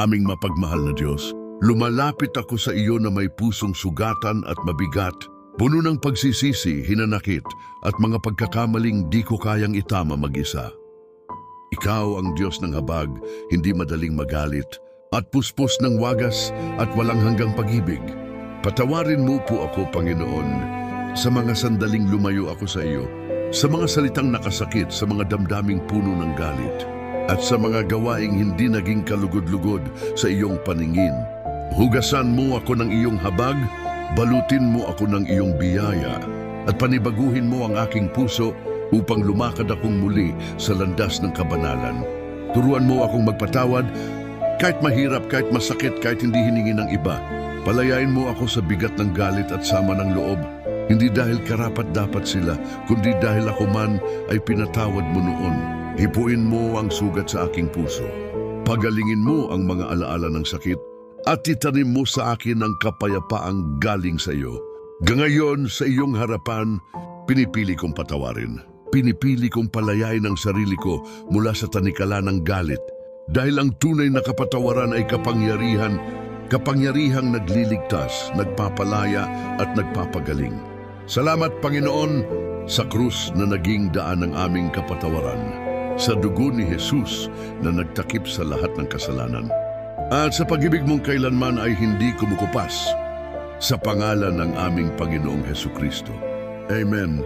Aming mapagmahal na Diyos, lumalapit ako sa iyo na may pusong sugatan at mabigat, puno ng pagsisisi, hinanakit, at mga pagkakamaling di ko kayang itama mag-isa. Ikaw ang Diyos ng habag, hindi madaling magalit, at puspos ng wagas at walang hanggang pag-ibig. Patawarin mo po ako, Panginoon, sa mga sandaling lumayo ako sa iyo, sa mga salitang nakasakit, sa mga damdaming puno ng galit, at sa mga gawaing hindi naging kalugod-lugod sa iyong paningin. Hugasan mo ako ng iyong habag, balutin mo ako ng iyong biyaya, at panibaguhin mo ang aking puso upang lumakad akong muli sa landas ng kabanalan. Turuan mo akong magpatawad, kahit mahirap, kahit masakit, kahit hindi hiningi ng iba. Palayain mo ako sa bigat ng galit at sama ng loob, hindi dahil karapat-dapat sila, kundi dahil ako man ay pinatawad mo noon. Hipuin mo ang sugat sa aking puso. Pagalingin mo ang mga alaala ng sakit at itanim mo sa akin ang kapayapaang galing sa iyo. Ngayon sa iyong harapan, pinipili kong patawarin. Pinipili kong palayain ang sarili ko mula sa tanikala ng galit. Dahil ang tunay na kapatawaran ay kapangyarihang nagliligtas, nagpapalaya at nagpapagaling. Salamat, Panginoon, sa krus na naging daan ng aming kapatawaran, sa dugo ni Jesus na nagtakip sa lahat ng kasalanan, at sa pag-ibig mong kailanman ay hindi kumukupas, sa pangalan ng aming Panginoong Hesukristo. Amen.